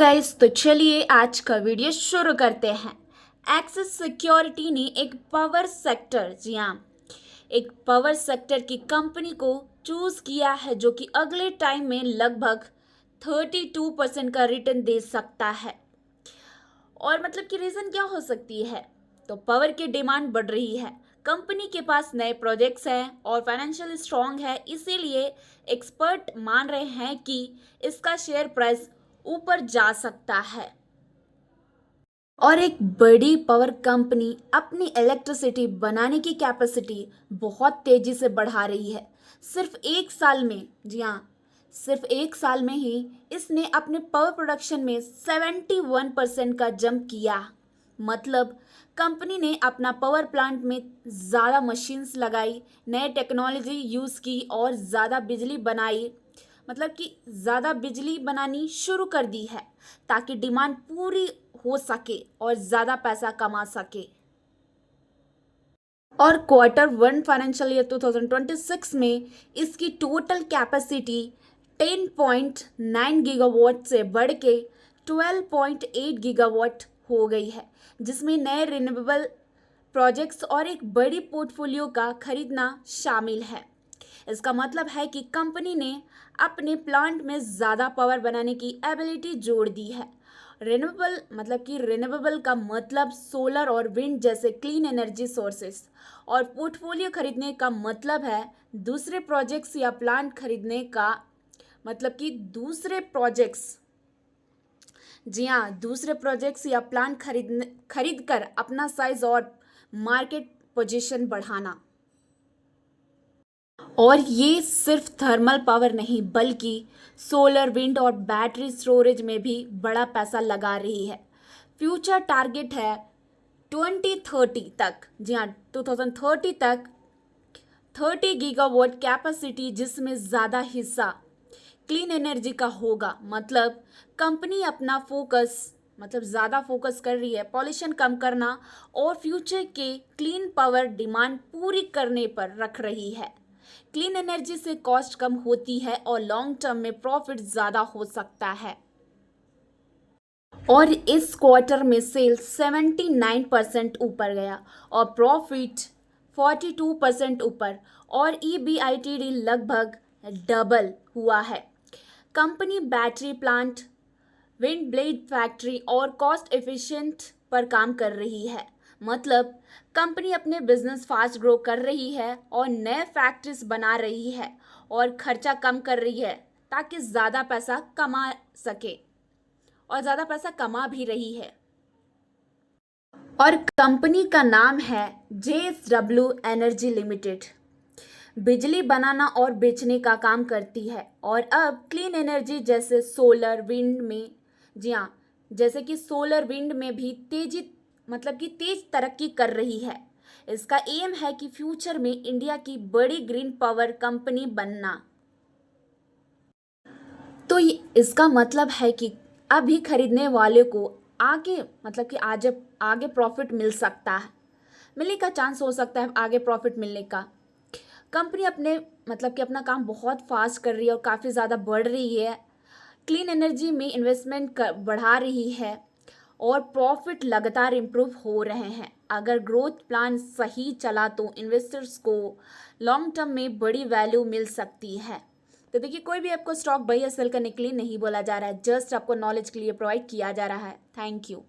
Guys, तो चलिए आज का वीडियो शुरू करते हैं। एक्सिस सिक्योरिटी ने एक पावर सेक्टर, जी हाँ, एक पावर सेक्टर की कंपनी को चूज किया है जो कि अगले टाइम में लगभग 32% का रिटर्न दे सकता है। और मतलब कि रीज़न क्या हो सकती है? तो पावर की डिमांड बढ़ रही है, कंपनी के पास नए प्रोजेक्ट्स हैं और फाइनेंशियल स्ट्रांग है, इसीलिए एक्सपर्ट मान रहे हैं कि इसका शेयर प्राइस ऊपर जा सकता है। और एक बड़ी पावर कंपनी अपनी इलेक्ट्रिसिटी बनाने की कैपेसिटी बहुत तेजी से बढ़ा रही है। सिर्फ एक साल में, जी हाँ, सिर्फ एक साल में ही इसने अपने पावर प्रोडक्शन में 71% का जंप किया। मतलब कंपनी ने अपना पावर प्लांट में ज़्यादा मशीन्स लगाई, नए टेक्नोलॉजी यूज़ की और ज़्यादा बिजली बनाई, मतलब कि ज़्यादा बिजली बनानी शुरू कर दी है ताकि डिमांड पूरी हो सके और ज़्यादा पैसा कमा सके। और क्वार्टर 1 फाइनेंशियल ईयर 2026 में इसकी टोटल कैपेसिटी 10.9 गीगावाट से बढ़ के 12.8 गीगावाट हो गई है, जिसमें नए रिन्यूएबल प्रोजेक्ट्स और एक बड़ी पोर्टफोलियो का खरीदना शामिल है। इसका मतलब है कि कंपनी ने अपने प्लांट में ज़्यादा पावर बनाने की एबिलिटी जोड़ दी है। रिन्यूएबल का मतलब सोलर और विंड जैसे क्लीन एनर्जी सोर्सेस, और पोर्टफोलियो खरीदने का मतलब है दूसरे प्रोजेक्ट्स या प्लांट खरीदने का, मतलब कि दूसरे प्रोजेक्ट्स, जी हाँ, दूसरे प्रोजेक्ट्स या प्लांट खरीद कर अपना साइज और मार्केट पोजीशन बढ़ाना। और ये सिर्फ थर्मल पावर नहीं बल्कि सोलर, विंड और बैटरी स्टोरेज में भी बड़ा पैसा लगा रही है। फ्यूचर टारगेट है 2030 तक, जी हाँ, 2030 तक 30 गीगावाट कैपेसिटी, जिसमें ज़्यादा हिस्सा क्लीन एनर्जी का होगा। मतलब कंपनी अपना ज़्यादा फोकस कर रही है पॉल्यूशन कम करना और फ्यूचर के क्लीन पावर डिमांड पूरी करने पर रख रही है। क्लीन एनर्जी से कॉस्ट कम होती है और लॉन्ग टर्म में प्रॉफिट ज़्यादा हो सकता है। और इस क्वार्टर में सेल्स 79% ऊपर गया और प्रॉफिट 42% ऊपर, और EBITD लगभग डबल हुआ है। Company battery plant, wind blade factory और कॉस्ट एफिशिएंट पर काम कर रही है। मतलब कंपनी अपने बिजनेस फास्ट ग्रो कर रही है और नए फैक्ट्रीज बना रही है और खर्चा कम कर रही है ताकि ज़्यादा पैसा कमा सके, और ज़्यादा पैसा कमा भी रही है। और कंपनी का नाम है JSW एनर्जी लिमिटेड। बिजली बनाना और बेचने का काम करती है और अब क्लीन एनर्जी जैसे सोलर विंड में, जी हाँ, जैसे कि सोलर विंड में भी तेज तरक्की कर रही है। इसका एम है कि फ्यूचर में इंडिया की बड़ी ग्रीन पावर कंपनी बनना। तो इसका मतलब है कि अभी खरीदने वाले को आगे प्रॉफिट मिल सकता है, मिलने का चांस हो सकता है आगे प्रॉफिट मिलने का। कंपनी अपना काम बहुत फास्ट कर रही है और काफ़ी ज़्यादा बढ़ रही है, क्लीन एनर्जी में इन्वेस्टमेंट बढ़ा रही है और प्रॉफिट लगातार इम्प्रूव हो रहे हैं। अगर ग्रोथ प्लान सही चला तो इन्वेस्टर्स को लॉन्ग टर्म में बड़ी वैल्यू मिल सकती है। तो देखिए, कोई भी आपको स्टॉक बाई या सेल करने के लिए नहीं बोला जा रहा है, जस्ट आपको नॉलेज के लिए प्रोवाइड किया जा रहा है। Thank you.